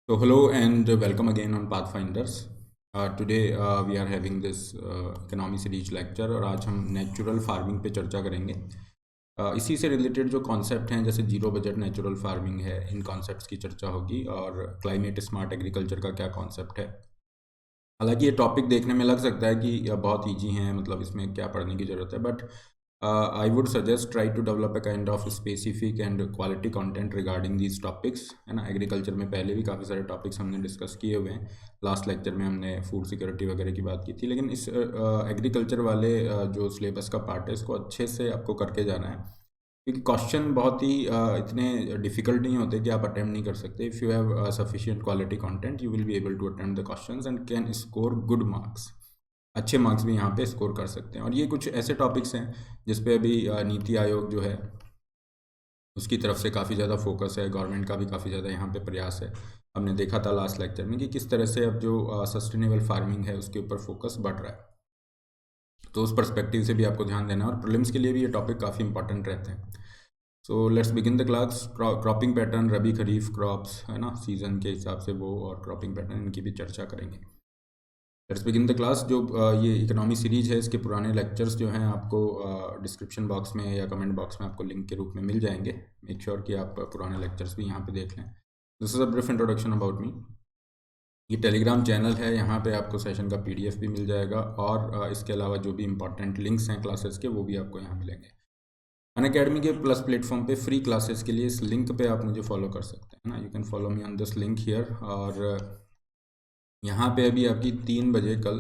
So hello and welcome again on Pathfinders. Today we are having this economy series lecture और आज हम natural farming पे चर्चा करेंगे। इसी से रिलेटेड जो कॉन्सेप्ट हैं जैसे जीरो बजट नेचुरल फार्मिंग है, इन कॉन्सेप्ट्स की चर्चा होगी और क्लाइमेट स्मार्ट एग्रीकल्चर का क्या कॉन्सेप्ट है। हालांकि ये टॉपिक देखने में लग सकता है कि बहुत ईजी है, मतलब इसमें क्या पढ़ने की ज़रूरत है, but I would suggest try to develop a kind of specific and quality content regarding these topics, है ना। एग्रीकल्चर में पहले भी काफ़ी सारे टॉपिक्स हमने डिस्कस किए हुए हैं। लास्ट लेक्चर में हमने फूड सिक्योरिटी वगैरह की बात की थी, लेकिन इस एग्रीकल्चर वाले जो सिलेबस का पार्ट है इसको अच्छे से आपको करके जाना है, क्योंकि क्वेश्चन बहुत ही इतने डिफिकल्ट नहीं होते कि आप अटेम्प्ट नहीं कर सकते। If you have sufficient quality content you will be able to attempt the questions and can score good marks. अच्छे मार्क्स भी यहाँ पे स्कोर कर सकते हैं। और ये कुछ ऐसे टॉपिक्स हैं जिस पे अभी नीति आयोग जो है उसकी तरफ से काफ़ी ज़्यादा फोकस है, गवर्नमेंट का भी काफ़ी ज़्यादा यहाँ पे प्रयास है। हमने देखा था लास्ट लेक्चर में कि किस तरह से अब जो सस्टेनेबल फार्मिंग है उसके ऊपर फोकस बढ़ रहा है, तो उस पर्सपेक्टिव से भी आपको ध्यान देना है और प्रीलिम्स के लिए भी ये टॉपिक काफ़ी इंपॉर्टेंट रहते हैं। So let's begin the class. Cropping pattern, rabi kharif crops, है ना, सीजन के हिसाब से वो, और क्रॉपिंग पैटर्न, इनकी भी चर्चा करेंगे। Let's begin the class. जो ये इकोनॉमी सीरीज है इसके पुराने लेक्चर्स जो हैं आपको डिस्क्रिप्शन बॉक्स में या कमेंट बॉक्स में आपको लिंक के रूप में मिल जाएंगे। मेक श्योर कि आप पुराने लेक्चर्स भी यहाँ पे देख लें। This is a brief introduction about me. ये टेलीग्राम चैनल है, यहाँ पे आपको सेशन का पीडीएफ भी मिल जाएगा और इसके अलावा जो भी इंपॉर्टेंट लिंक्स हैं क्लासेस के वो भी आपको यहाँ मिलेंगे। अनअकैडमी के प्लस प्लेटफॉर्म पे फ्री क्लासेस के लिए इस लिंक पे आप मुझे फॉलो कर सकते हैं ना। You can follow me on this link here. और यहाँ पे अभी आपकी 3 बजे कल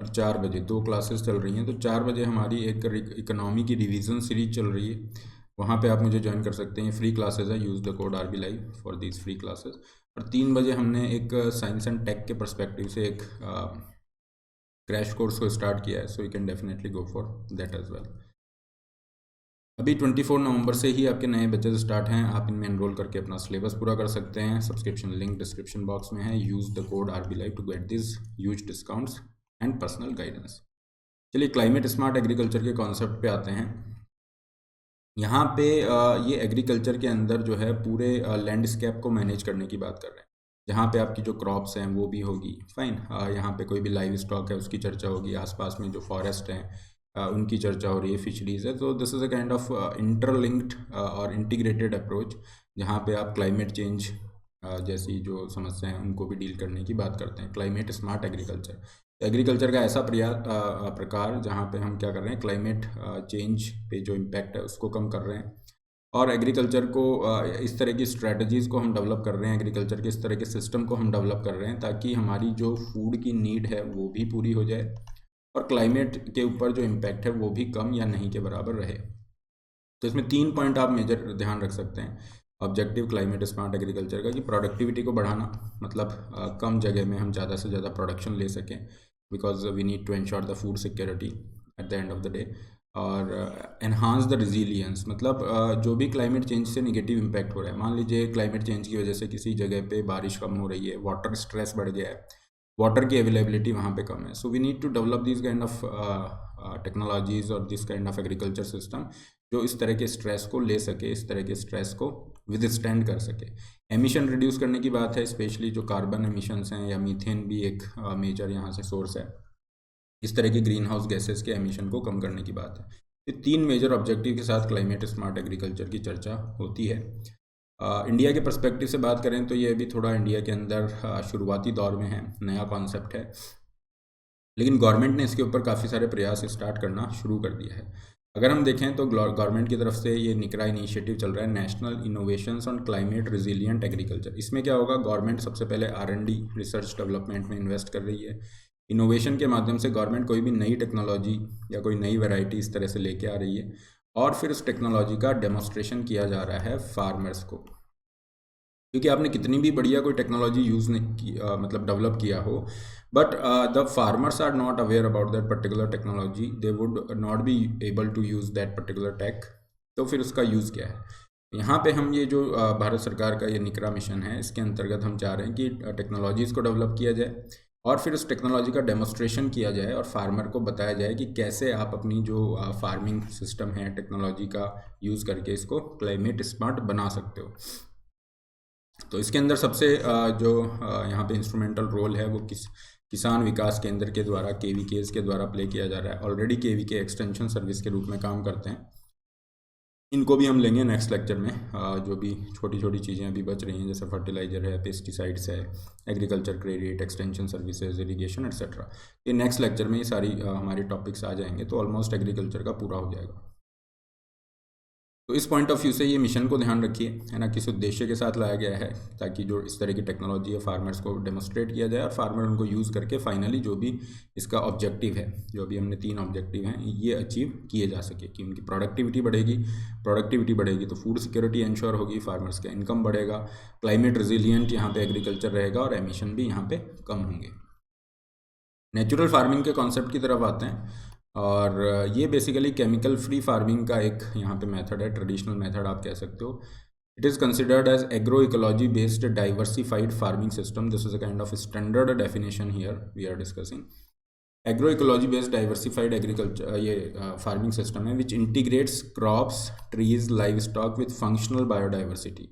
और 4 बजे 2 क्लासेस चल रही हैं। तो 4 बजे हमारी एक इकोनॉमी की रिवीजन सीरीज चल रही है, वहाँ पे आप मुझे ज्वाइन कर सकते हैं। फ्री क्लासेस है, use the code RB live for these free classes. और 3 बजे हमने एक साइंस एंड टेक के परस्पेक्टिव से एक क्रैश कोर्स को स्टार्ट किया है, so you can definitely go for that as well. अभी 24 नवंबर से ही आपके नए बैचेज स्टार्ट हैं, आप इनमें एनरोल करके अपना सिलेबस पूरा कर सकते हैं। सब्सक्रिप्शन लिंक डिस्क्रिप्शन बॉक्स में है। Use the code RB live to get this huge discounts and personal guidance. चलिए क्लाइमेट स्मार्ट एग्रीकल्चर के कॉन्सेप्ट पे आते हैं। यहाँ पे ये एग्रीकल्चर के अंदर जो है पूरे लैंडस्केप को मैनेज करने की बात कर रहे हैं, जहाँ पे आपकी जो क्रॉप्स हैं वो भी होगी, फाइन। यहाँ पे कोई भी लाइव स्टॉक है उसकी चर्चा होगी, आसपास में जो फॉरेस्ट हैं उनकी चर्चा हो रही है, फिशरीज है। तो this is a kind of interlinked और इंटीग्रेटेड अप्रोच, जहाँ पे आप क्लाइमेट चेंज जैसी जो समस्या हैं उनको भी डील करने की बात करते हैं। क्लाइमेट स्मार्ट एग्रीकल्चर, एग्रीकल्चर का ऐसा प्रकार जहाँ पे हम क्या कर रहे हैं, क्लाइमेट चेंज पे जो इम्पैक्ट है उसको कम कर रहे हैं, और एग्रीकल्चर को इस तरह की स्ट्रेटजीज़ को हम डेवलप कर रहे हैं, एग्रीकल्चर के इस तरह के सिस्टम को हम डेवलप कर रहे हैं ताकि हमारी जो फूड की नीड है वो भी पूरी हो जाए और क्लाइमेट के ऊपर जो इम्पैक्ट है वो भी कम या नहीं के बराबर रहे। तो इसमें 3 पॉइंट आप मेजर ध्यान रख सकते हैं ऑब्जेक्टिव क्लाइमेट स्मार्ट एग्रीकल्चर का, कि प्रोडक्टिविटी को बढ़ाना, मतलब कम जगह में हम ज़्यादा से ज़्यादा प्रोडक्शन ले सकें, because we need to ensure the food security at the end of the day. और एनहांस द रिजीलियंस, मतलब जो भी क्लाइमेट चेंज से निगेटिव इम्पैक्ट हो रहा है, मान लीजिए क्लाइमेट चेंज की वजह से किसी जगह पे बारिश कम हो रही है, वाटर स्ट्रेस बढ़ गया है, वाटर की अवेलेबिलिटी वहाँ पे कम है, so we need to develop this kind of technologies और this kind of agriculture system जो इस तरह के स्ट्रेस को ले सके, इस तरह के स्ट्रेस को विदस्टैंड कर सके। एमिशन रिड्यूस करने की बात है, स्पेशली जो कार्बन एमिशंस हैं, या मीथेन भी एक मेजर यहाँ से सोर्स है, इस तरह की ग्रीन हाउस गैसेस के एमिशन को कम करने की बात है। ये 3 मेजर ऑब्जेक्टिव के साथ क्लाइमेट स्मार्ट एग्रीकल्चर की चर्चा होती है। इंडिया के पर्सपेक्टिव से बात करें तो ये अभी थोड़ा इंडिया के अंदर शुरुआती दौर में है, नया कॉन्सेप्ट है, लेकिन गवर्नमेंट ने इसके ऊपर काफ़ी सारे प्रयास स्टार्ट करना शुरू कर दिया है। अगर हम देखें तो गवर्नमेंट की तरफ से ये निकरा इनिशिएटिव चल रहा है, national innovations on climate resilient agriculture. इसमें क्या होगा, गवर्नमेंट सबसे पहले R&D रिसर्च डेवलपमेंट में इन्वेस्ट कर रही है। इनोवेशन के माध्यम से गवर्नमेंट कोई भी नई टेक्नोलॉजी या कोई नई वैरायटी इस तरह से लेके आ रही है और फिर उस टेक्नोलॉजी का डेमोस्ट्रेशन किया जा रहा है फार्मर्स को। क्योंकि आपने कितनी भी बढ़िया कोई टेक्नोलॉजी यूज़ नहीं की, मतलब डेवलप किया हो, but the farmers are not aware about that particular technology, they would not be able to use that particular tech, तो फिर उसका यूज़ क्या है। यहाँ पे हम ये जो भारत सरकार का ये निकरा मिशन है, इसके अंतर्गत हम चाह रहे हैं कि टेक्नोलॉजीज़ को डेवलप किया जाए और फिर उस टेक्नोलॉजी का डेमोस्ट्रेशन किया जाए और फार्मर को बताया जाए कि कैसे आप अपनी जो फार्मिंग सिस्टम है टेक्नोलॉजी का यूज़ करके इसको क्लाइमेट स्मार्ट बना सकते हो। तो इसके अंदर सबसे जो यहाँ पे इंस्ट्रूमेंटल रोल है वो किसान विकास केंद्र के द्वारा KVKs के द्वारा प्ले किया जा रहा है। ऑलरेडी KVK एक्सटेंशन सर्विस के रूप में काम करते हैं। इनको भी हम लेंगे नेक्स्ट लेक्चर में। जो भी छोटी छोटी चीज़ें अभी बच रही हैं जैसे फर्टिलाइज़र है, पेस्टिसाइड्स है, agriculture credit, extension services, irrigation etcetera, ये नेक्स्ट लेक्चर में ये सारी हमारे टॉपिक्स आ जाएंगे, तो ऑलमोस्ट एग्रीकल्चर का पूरा हो जाएगा। तो इस पॉइंट ऑफ व्यू से ये मिशन को ध्यान रखिए, है ना, किस उद्देश्य के साथ लाया गया है, ताकि जो इस तरह की टेक्नोलॉजी है फार्मर्स को डेमोस्ट्रेट किया जाए और फार्मर उनको यूज़ करके फाइनली जो भी इसका ऑब्जेक्टिव है, जो अभी हमने 3 ऑब्जेक्टिव हैं, ये अचीव किए जा सके कि उनकी प्रोडक्टिविटी बढ़ेगी तो फूड सिक्योरिटी इंश्योर होगी, फार्मर्स का इनकम बढ़ेगा, क्लाइमेट रिजिलियंट यहाँ पे एग्रीकल्चर रहेगा और एमिशन भी यहाँ पे कम होंगे। नेचुरल फार्मिंग के कॉन्सेप्ट की तरफ आते हैं, और ये बेसिकली केमिकल फ्री फार्मिंग का एक यहाँ पे मेथड है, ट्रेडिशनल मेथड आप कह सकते हो। It is considered as agro ecology based diversified farming system. This is a kind of standard definition here we are discussing. Agro ecology based diversified agriculture ये फार्मिंग सिस्टम है which integrates crops, trees, livestock with functional biodiversity.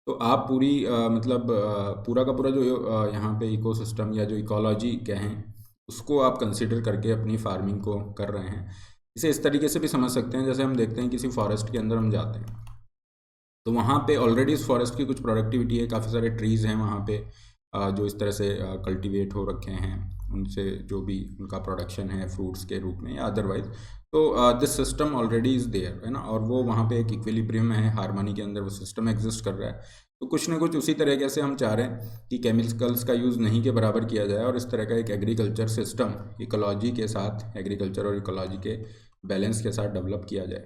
तो आप पूरी पूरा का पूरा जो यहाँ पे इकोसिस्टम या जो इकोलॉजी कहें उसको आप कंसिडर करके अपनी फार्मिंग को कर रहे हैं। इसे इस तरीके से भी समझ सकते हैं, जैसे हम देखते हैं किसी फॉरेस्ट के अंदर हम जाते हैं तो वहाँ पे ऑलरेडी इस फॉरेस्ट की कुछ प्रोडक्टिविटी है, काफ़ी सारे ट्रीज़ हैं वहाँ पे जो इस तरह से कल्टीवेट हो रखे हैं, उनसे जो भी उनका प्रोडक्शन है फ्रूट्स के रूप में या अदरवाइज, तो this system already is there, है ना, और वो वहाँ पे एक इक्विलिब्रियम है, हार्मनी के अंदर वो सिस्टम एग्जिस्ट कर रहा है। तो कुछ ना कुछ उसी तरीके से हम चाह रहे हैं कि केमिकल्स का यूज़ नहीं के बराबर किया जाए और इस तरह का एक एग्रीकल्चर सिस्टम इकोलॉजी के साथ, एग्रीकल्चर और इकोलॉजी के बैलेंस के साथ डेवलप किया जाए।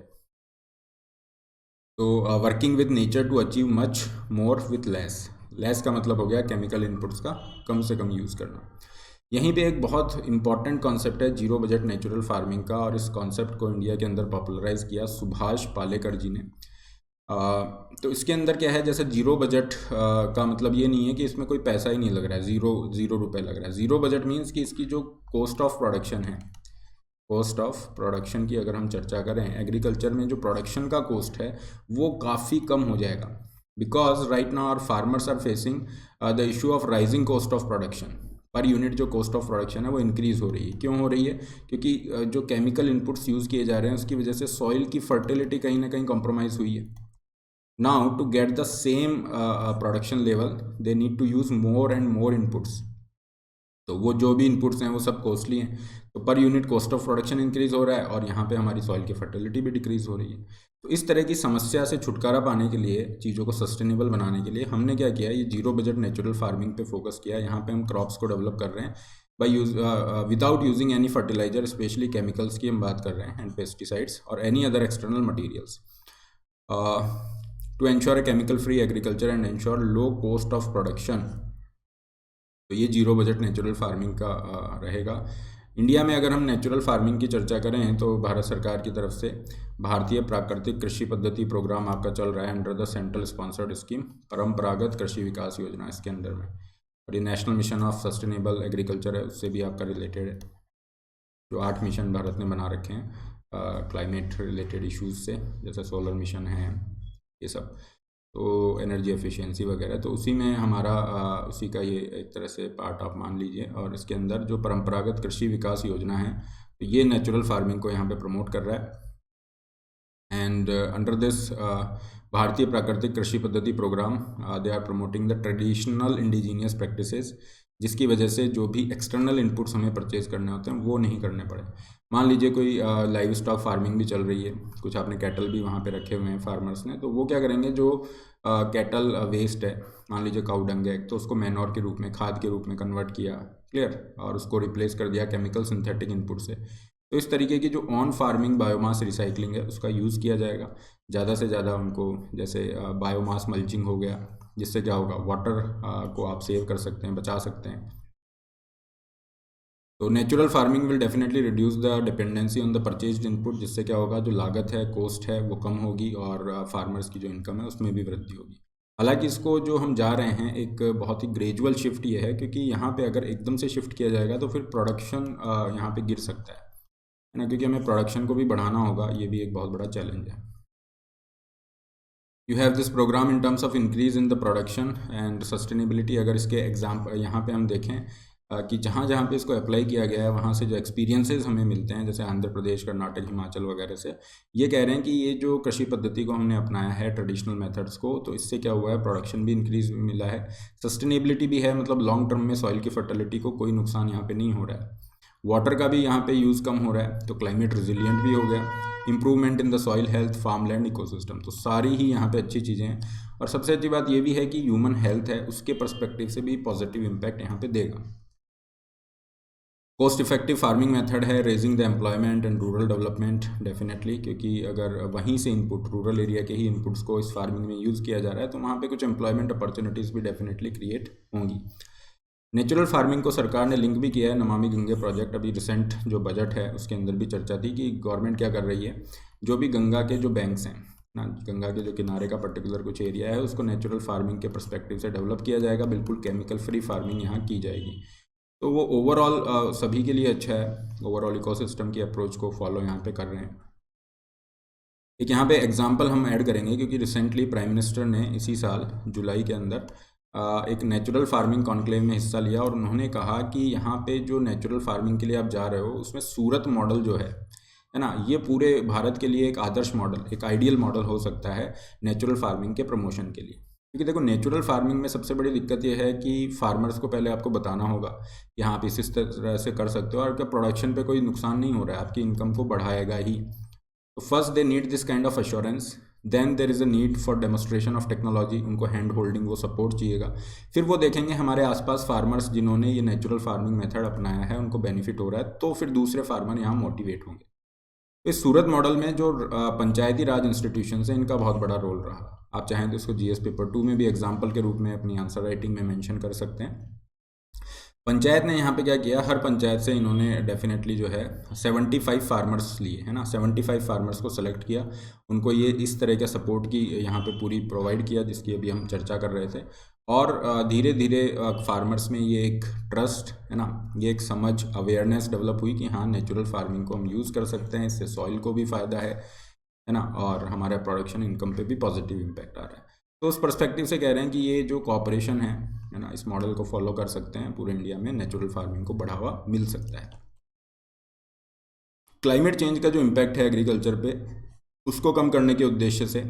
तो working with nature to achieve much more with less का मतलब हो गया केमिकल इनपुट्स का कम से कम यूज़ करना। यहीं पे एक बहुत इंपॉर्टेंट कॉन्सेप्ट है जीरो बजट नेचुरल फार्मिंग का, और इस कॉन्सेप्ट को इंडिया के अंदर पॉपुलराइज किया सुभाष पालेकर जी ने। तो इसके अंदर क्या है, जैसे जीरो बजट का मतलब ये नहीं है कि इसमें कोई पैसा ही नहीं लग रहा है, ज़ीरो रुपये लग रहा है। ज़ीरो बजट मीन्स कि इसकी जो कॉस्ट ऑफ प्रोडक्शन है, कॉस्ट ऑफ प्रोडक्शन की अगर हम चर्चा करें, एग्रीकल्चर में जो प्रोडक्शन का कॉस्ट है वो काफ़ी कम हो जाएगा, because right now our farmers are facing the issue of rising cost of production. Per unit जो कॉस्ट ऑफ प्रोडक्शन है वो इंक्रीज़ हो रही है। क्यों हो रही है? क्योंकि जो केमिकल इनपुट्स यूज़ किए जा रहे हैं उसकी वजह से सॉइल की फर्टिलिटी कहीं ना कहीं कॉम्प्रोमाइज़ हुई है। Now to get the same production level they need to use more and more inputs। तो वो जो भी इनपुट्स हैं वो सब कॉस्टली हैं, तो per unit cost of production increase हो रहा है और यहाँ पे हमारी सॉइल की फर्टिलिटी भी डिक्रीज़ हो रही है। तो इस तरह की समस्या से छुटकारा पाने के लिए, चीज़ों को सस्टेनेबल बनाने के लिए हमने क्या किया, ये जीरो बजट नेचुरल फार्मिंग पे फोकस किया। यहाँ पे हम क्रॉप्स को डेवलप कर रहे हैं by without using any fertiliser, specially chemicals की हम बात कर रहे हैं, एंड पेस्टिसाइड्स और any other external materials, to ensure a chemical free agriculture and ensure low cost of production. तो ये जीरो बजट नेचुरल फार्मिंग का रहेगा। इंडिया में अगर हम नेचुरल फार्मिंग की चर्चा करें तो भारत सरकार की तरफ से भारतीय प्राकृतिक कृषि पद्धति प्रोग्राम आपका चल रहा है under the central sponsored scheme परंपरागत कृषि विकास योजना, इसके अंदर में। और ये national mission of sustainable agriculture है, उससे भी आपका रिलेटेड है। जो 8 मिशन भारत ने बना रखे हैं क्लाइमेट रिलेटेड इश्यूज़ से, जैसे सोलर मिशन है, ये सब, तो एनर्जी एफिशिएंसी वगैरह, तो उसी में हमारा उसी का ये एक तरह से पार्ट आप मान लीजिए। और इसके अंदर जो परंपरागत कृषि विकास योजना है, तो ये नेचुरल फार्मिंग को यहाँ पे प्रमोट कर रहा है। एंड अंडर दिस भारतीय Prakritik Krishi Paddhati program they are promoting the traditional indigenous practices, जिसकी वजह से जो भी एक्सटर्नल इनपुट्स हमें परचेज करने होते हैं वो नहीं करने पड़े। मान लीजिए कोई लाइव स्टॉक फार्मिंग भी चल रही है, कुछ आपने कैटल भी वहाँ पे रखे हुए हैं फार्मर्स ने, तो वो क्या करेंगे, जो कैटल वेस्ट है, मान लीजिए काऊ डंग है, तो उसको मैनोर के रूप में, खाद के रूप में कन्वर्ट किया, क्लियर, और उसको रिप्लेस कर दिया केमिकल सिंथेटिक इनपुट से। तो इस तरीके की जो ऑन फार्मिंग बायोमास रिसाइकलिंग है उसका यूज़ किया जाएगा ज़्यादा से ज़्यादा। उनको जैसे बायोमास मल्चिंग हो गया, जिससे क्या होगा, वाटर को आप सेव कर सकते हैं, बचा सकते हैं। तो natural farming will definitely reduce the dependency on the purchased input, जिससे क्या होगा, जो लागत है, कॉस्ट है, वो कम होगी और फार्मर्स की जो इनकम है उसमें भी वृद्धि होगी। हालांकि इसको जो हम जा रहे हैं एक बहुत ही ग्रेजुअल शिफ्ट ये है, क्योंकि यहाँ पे अगर एकदम से शिफ्ट किया जाएगा तो फिर प्रोडक्शन यहाँ पे गिर सकता है ना, क्योंकि हमें प्रोडक्शन को भी बढ़ाना होगा, ये भी एक बहुत बड़ा चैलेंज है। You have this program in terms of increase in the production and sustainability. अगर इसके एग्जाम्पल यहाँ पे हम देखें कि जहाँ जहाँ पे इसको अप्लाई किया गया है वहाँ से जो एक्सपीरियंसेस हमें मिलते हैं, जैसे आंध्र प्रदेश, कर्नाटक, हिमाचल वगैरह से, ये कह रहे हैं कि ये जो कृषि पद्धति को हमने अपनाया है, ट्रेडिशनल मेथड्स को, तो इससे क्या हुआ है, प्रोडक्शन भी इंक्रीज मिला है, सस्टेनेबिलिटी भी है, मतलब लॉन्ग टर्म में सॉइल की फर्टिलिटी को कोई नुकसान यहाँ पे नहीं हो रहा है, वाटर का भी यहाँ पे यूज़ कम हो रहा है, तो क्लाइमेट रिजिलियंट भी हो गया, improvement in the soil health, farmland ecosystem, तो सारी ही यहाँ पे अच्छी चीज़ें हैं। और सबसे अच्छी बात ये भी है कि ह्यूमन हेल्थ है, उसके पर्सपेक्टिव से भी पॉजिटिव इम्पैक्ट यहाँ पे देगा। कॉस्ट इफेक्टिव फार्मिंग मेथड है, raising the employment and rural development, definitely, क्योंकि अगर वहीं से इनपुट, रूरल एरिया के ही इनपुट्स को इस फार्मिंग में यूज़ किया जा रहा है तो वहाँ पे कुछ एम्प्लॉयमेंट अपॉर्चुनिटीज़ भी डेफिनेटली क्रिएट होंगी। नेचुरल फार्मिंग को सरकार ने लिंक भी किया है नमामि गंगे प्रोजेक्ट। अभी रिसेंट जो बजट है उसके अंदर भी चर्चा थी कि गवर्नमेंट क्या कर रही है, जो भी गंगा के जो बैंक्स हैं ना, गंगा के जो किनारे का पर्टिकुलर कुछ एरिया है, उसको नेचुरल फार्मिंग के पर्सपेक्टिव से डेवलप किया जाएगा, बिल्कुल केमिकल फ्री फार्मिंग यहाँ की जाएगी। तो वो ओवरऑल सभी के लिए अच्छा है, ओवरऑल इकोसिस्टम की अप्रोच को फॉलो यहाँ पे कर रहे हैं। एक यहाँ पे एग्जांपल हम ऐड करेंगे क्योंकि रिसेंटली प्राइम मिनिस्टर ने इसी साल जुलाई के अंदर एक नेचुरल फार्मिंग कॉन्क्लेव में हिस्सा लिया और उन्होंने कहा कि यहाँ पे जो नेचुरल फार्मिंग के लिए आप जा रहे हो उसमें सूरत मॉडल जो है ना, ये पूरे भारत के लिए एक आदर्श मॉडल, एक आइडियल मॉडल हो सकता है नेचुरल फार्मिंग के प्रमोशन के लिए। क्योंकि देखो, नेचुरल फार्मिंग में सबसे बड़ी दिक्कत यह है कि फार्मर्स को पहले आपको बताना होगा कि हाँ आप इस तरह से कर सकते हो और आपके प्रोडक्शन पे कोई नुकसान नहीं हो रहा है, आपकी इनकम को बढ़ाएगा ही। तो first they need this kind of assurance, then there is a need for demonstration of technology, उनको हैंड होल्डिंग, वो सपोर्ट चाहिएगा। फिर वो देखेंगे हमारे आसपास फार्मर्स जिन्होंने ये नेचुरल फार्मिंग मेथड अपनाया है उनको बेनिफिट हो रहा है, तो फिर दूसरे फार्मर यहाँ मोटिवेट होंगे। तो इस सूरत मॉडल में जो पंचायती राज इंस्टीट्यूशन है इनका बहुत बड़ा रोल रहा। आप चाहें तो इसको जीएस पेपर 2 में भी एग्जाम्पल के रूप में अपनी आंसर राइटिंग में मेंशन कर सकते हैं। पंचायत ने यहाँ पे क्या किया, हर पंचायत से इन्होंने डेफिनेटली जो है 75 फार्मर्स लिए, है ना, 75 फार्मर्स को सेलेक्ट किया, उनको ये इस तरह का सपोर्ट की यहाँ पे पूरी प्रोवाइड किया जिसकी अभी हम चर्चा कर रहे थे। और धीरे धीरे फार्मर्स में ये एक ट्रस्ट, है ना, ये एक समझ, अवेयरनेस डेवलप हुई कि हाँ नेचुरल फार्मिंग को हम यूज़ कर सकते हैं, इससे सॉइल को भी फ़ायदा है ना, और हमारे प्रोडक्शन इनकम पे भी पॉजिटिव इम्पैक्ट आ रहा है। तो उस पर्सपेक्टिव से कह रहे हैं कि ये जो कॉपरेशन है ना, इस मॉडल को फॉलो कर सकते हैं, पूरे इंडिया में नेचुरल फार्मिंग को बढ़ावा मिल सकता है। क्लाइमेट चेंज का जो इम्पैक्ट है एग्रीकल्चर पे, उसको कम करने के उद्देश्य से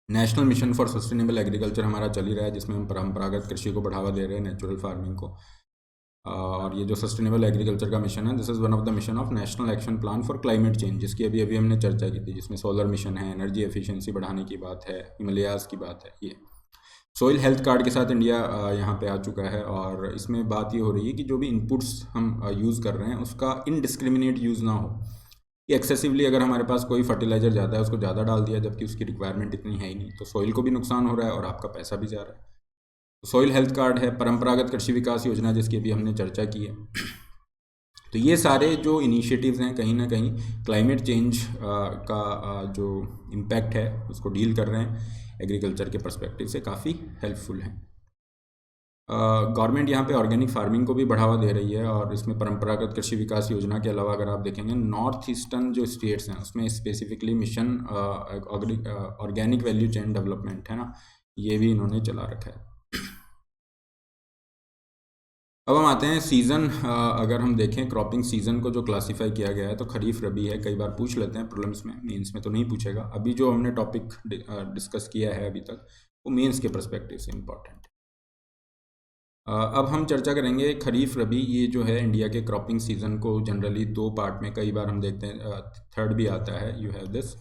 national mission for sustainable agriculture हमारा चल ही रहा है, जिसमें हम परंपरागत कृषि को बढ़ावा दे रहे हैं, नेचुरल फार्मिंग को। और ये जो सस्टेनेबल एग्रीकल्चर का मिशन है, this is one of the mission of national action plan for climate change, जिसकी अभी अभी हमने चर्चा की थी, जिसमें सोलर मिशन है, एनर्जी एफिशिएंसी बढ़ाने की बात है, हिमालयाज़ की बात है। ये सॉइल हेल्थ कार्ड के साथ इंडिया यहाँ पे आ चुका है और इसमें बात ये हो रही है कि जो भी इनपुट्स हम यूज़ कर रहे हैं उसका इनडिस्क्रिमिनेट यूज़ ना हो, कि एक्सेसिवली अगर हमारे पास कोई फर्टिलाइज़र ज़्यादा है उसको ज़्यादा डाल दिया जबकि उसकी रिक्वायरमेंट इतनी है ही नहीं, तो सॉइल को भी नुकसान हो रहा है और आपका पैसा भी जा रहा है। सॉइल हेल्थ कार्ड है, परंपरागत कृषि विकास योजना जिसकी अभी हमने चर्चा की है। तो ये सारे जो इनिशिएटिव्स हैं कहीं ना कहीं क्लाइमेट चेंज का जो इम्पैक्ट है उसको डील कर रहे हैं, एग्रीकल्चर के पर्सपेक्टिव से काफ़ी हेल्पफुल हैं। गवर्नमेंट यहाँ पे ऑर्गेनिक फार्मिंग को भी बढ़ावा दे रही है और इसमें परंपरागत कृषि विकास योजना के अलावा अगर आप देखेंगे नॉर्थ ईस्टर्न जो स्टेट्स हैं उसमें specifically mission organic value chain development, है ना, ये भी इन्होंने चला रखा है। अब हम आते हैं सीज़न, अगर हम देखें क्रॉपिंग सीज़न को जो क्लासीफाई किया गया है तो खरीफ रबी है, कई बार पूछ लेते हैं प्रीलिम्स में, मेंस में तो नहीं पूछेगा। अभी जो हमने टॉपिक डिस्कस किया है अभी तक वो मेंस के पर्सपेक्टिव से इम्पॉर्टेंट है। अब हम चर्चा करेंगे खरीफ रबी, ये जो है इंडिया के क्रॉपिंग सीज़न को जनरली दो पार्ट में, कई बार हम देखते हैं थर्ड भी आता है, यू हैव दिस,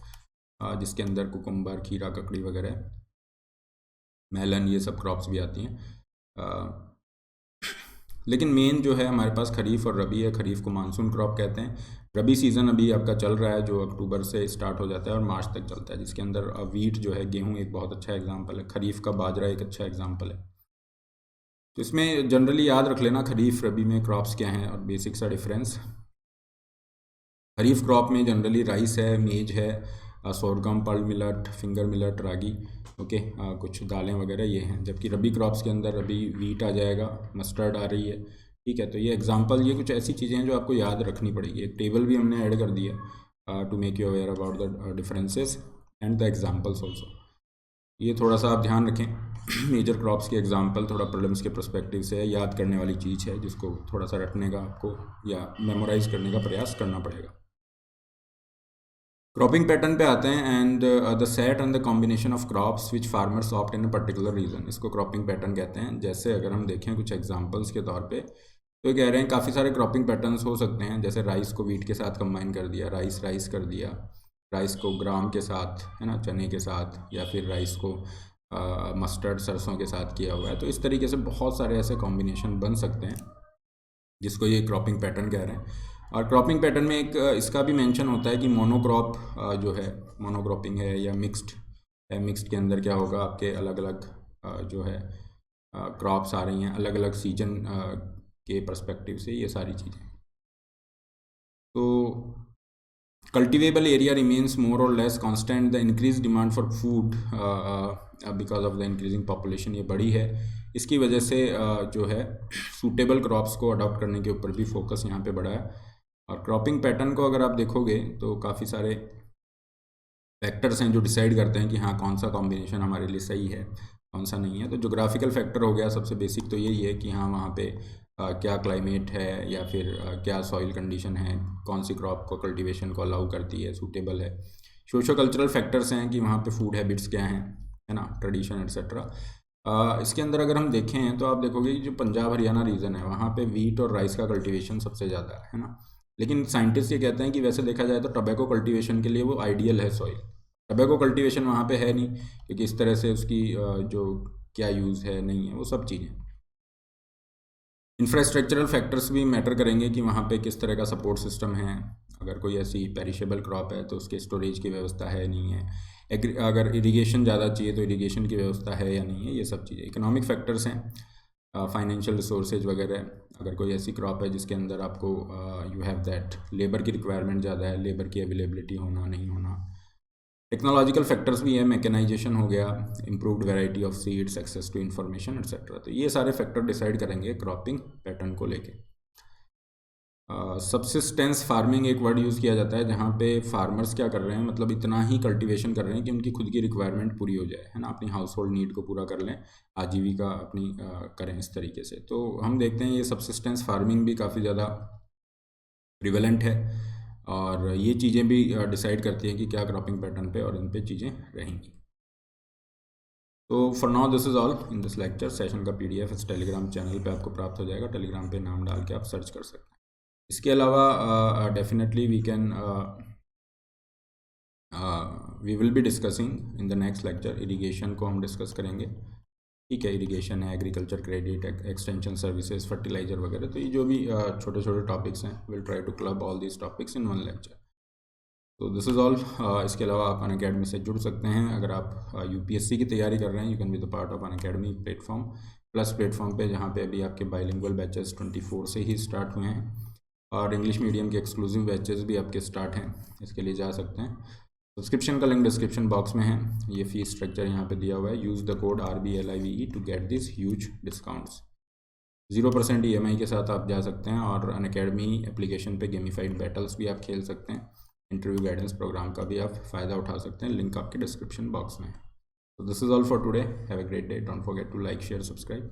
जिसके अंदर कुकुम्बर, खीरा, ककड़ी वगैरह, मेलन, ये सब क्रॉप्स भी आती हैं। लेकिन मेन जो है हमारे पास खरीफ और रबी है। खरीफ को मानसून क्रॉप कहते हैं, रबी सीज़न अभी आपका चल रहा है जो अक्टूबर से स्टार्ट हो जाता है और मार्च तक चलता है, जिसके अंदर वीट जो है, गेहूं एक बहुत अच्छा एग्जांपल है, खरीफ का बाजरा एक अच्छा एग्जांपल है। तो इसमें जनरली याद रख लेना खरीफ रबी में क्रॉप्स क्या हैं और बेसिक सा डिफरेंस। खरीफ क्रॉप में जनरली राइस है, मेज है, sorghum, pearl millet, finger millet, ragi, okay, कुछ दालें वगैरह ये हैं। जबकि रबी क्रॉप्स के अंदर अभी वीट आ जाएगा, मस्टर्ड आ रही है, ठीक है। तो ये एग्जांपल, ये कुछ ऐसी चीज़ें हैं जो आपको याद रखनी पड़ेगी। एक टेबल भी हमने ऐड कर दिया to make you aware about the differences and the examples also. ये थोड़ा सा आप ध्यान रखें। मेजर क्रॉप्स के एग्जांपल थोड़ा प्रॉब्लम्स के पर्सपेक्टिव से है, याद करने वाली चीज़ है जिसको थोड़ा सा रटने का आपको या मेमोराइज करने का प्रयास करना पड़ेगा। क्रॉपिंग पैटर्न पे आते हैं and the set and the combination of crops which farmers opt in a particular region, इसको क्रॉपिंग पैटर्न कहते हैं। जैसे अगर हम देखें कुछ एग्जांपल्स के तौर पे तो कह रहे हैं काफ़ी सारे क्रॉपिंग पैटर्न्स हो सकते हैं। जैसे राइस को वीट के साथ कंबाइन कर दिया, राइस राइस कर दिया, राइस को ग्राम के साथ, है ना, चने के साथ, या फिर राइस को मस्टर्ड सरसों के साथ किया हुआ है। तो इस तरीके से बहुत सारे ऐसे कॉम्बिनेशन बन सकते हैं जिसको ये क्रॉपिंग पैटर्न कह रहे हैं। और क्रॉपिंग पैटर्न में एक इसका भी मेंशन होता है कि मोनोक्रॉप जो है, मोनोक्रॉपिंग है या मिक्स्ड है। मिक्स्ड के अंदर क्या होगा, आपके अलग अलग जो है क्रॉप्स आ रही हैं अलग अलग सीजन के पर्सपेक्टिव से, ये सारी चीज़ें। तो cultivable area remains more or less constant. The increased demand for food because of the increasing population, ये बड़ी है। इसकी वजह से जो है सूटेबल क्रॉप्स को अडॉप्ट करने के ऊपर भी फोकस यहाँ पे बढ़ा है। और क्रॉपिंग पैटर्न को अगर आप देखोगे तो काफ़ी सारे फैक्टर्स हैं जो डिसाइड करते हैं कि हाँ कौन सा कॉम्बिनेशन हमारे लिए सही है, कौन सा नहीं है। तो जोग्राफिकल फैक्टर हो गया सबसे बेसिक, तो यही है कि हाँ वहाँ पे क्या क्लाइमेट है या फिर क्या सॉइल कंडीशन है, कौन सी क्रॉप को कल्टीवेशन को अलाउ करती है, सूटेबल है। सोशो कल्चरल फैक्टर्स हैं कि वहाँ पे फूड हैबिट्स क्या हैं, है ना, ट्रेडिशन एट्सेट्रा। इसके अंदर अगर हम देखें तो आप देखोगे कि जो पंजाब हरियाणा रीजन है वहाँ पे वीट और राइस का कल्टीवेशन सबसे ज़्यादा है ना। लेकिन साइंटिस्ट ये कहते हैं कि वैसे देखा जाए तो टोबैको कल्टीवेशन के लिए वो आइडियल है सॉइल। टोबैको कल्टीवेशन वहाँ पे है नहीं, क्योंकि इस तरह से उसकी जो क्या यूज़ है नहीं है, वो सब चीज़ें। इंफ्रास्ट्रक्चरल फैक्टर्स भी मैटर करेंगे कि वहाँ पे किस तरह का सपोर्ट सिस्टम है। अगर कोई ऐसी पेरिशेबल क्रॉप है तो उसके स्टोरेज की व्यवस्था है नहीं है। अगर इरिगेशन ज़्यादा चाहिए तो इरिगेशन की व्यवस्था है या नहीं है, ये सब चीज़ें। इकोनॉमिक फैक्टर्स हैं, फाइनेंशियल रिसोर्सेज वगैरह। अगर कोई ऐसी क्रॉप है जिसके अंदर आपको यू हैव दैट लेबर की रिक्वायरमेंट ज़्यादा है, लेबर की अवेलेबिलिटी होना नहीं होना। टेक्नोलॉजिकल फैक्टर्स भी है, मैकेनाइजेशन हो गया, improved variety of seeds, access to information etcetera. तो ये सारे फैक्टर डिसाइड करेंगे क्रॉपिंग पैटर्न को लेके। सब्सिस्टेंस फार्मिंग एक वर्ड यूज़ किया जाता है जहाँ पे फार्मर्स क्या कर रहे हैं, मतलब इतना ही कल्टीवेशन कर रहे हैं कि उनकी खुद की रिक्वायरमेंट पूरी हो जाए, है ना, अपनी हाउस होल्ड नीड को पूरा कर लें, आजीविका अपनी करें इस तरीके से। तो हम देखते हैं ये सब्सिस्टेंस फार्मिंग भी काफ़ी ज़्यादा प्रिवेलेंट है, और ये चीज़ें भी डिसाइड करती हैं कि क्या क्रॉपिंग पैटर्न पे और इन पे चीज़ें रहेंगी। तो for now this is all in this lecture. Session का PDF इस टेलीग्राम चैनल पे आपको प्राप्त हो जाएगा। टेलीग्राम पे नाम डाल के आप सर्च कर सकते हैं। इसके अलावा definitely we will be discussing in the next lecture, irrigation को हम डिस्कस करेंगे। ठीक है, इरीगेशन है, agriculture credit, extension services, fertiliser वगैरह। तो ये जो भी छोटे छोटे टॉपिक्स हैं, will try to club all these topics in one lecture. तो दिस इज़ ऑल। इसके अलावा आप अनअकैडमी से जुड़ सकते हैं। अगर आप UPSC की तैयारी कर रहे हैं, you can be the part of Unacademy platform, plus platform पे, जहाँ पे अभी आपके बाइलिंगुअल बैचेस 24 से ही स्टार्ट हुए हैं, और इंग्लिश मीडियम के एक्सक्लूसिव बैचेस भी आपके स्टार्ट हैं। इसके लिए जा सकते हैं। सब्सक्रिप्शन का लिंक डिस्क्रिप्शन बॉक्स में है। ये फीस स्ट्रक्चर यहाँ पे दिया हुआ है। Use the code RBLIVE to get this huge discounts. 0% EMI के साथ आप जा सकते हैं, और अनअकैडमी एप्लीकेशन पे गेमिफाइड बैटल्स भी आप खेल सकते हैं। इंटरव्यू गाइडेंस प्रोग्राम का भी आप फ़ायदा उठा सकते हैं। लिंक आपके डिस्क्रिप्शन बॉक्स में है। तो this is all for today. Have a great day. Don't forget to like, share, subscribe.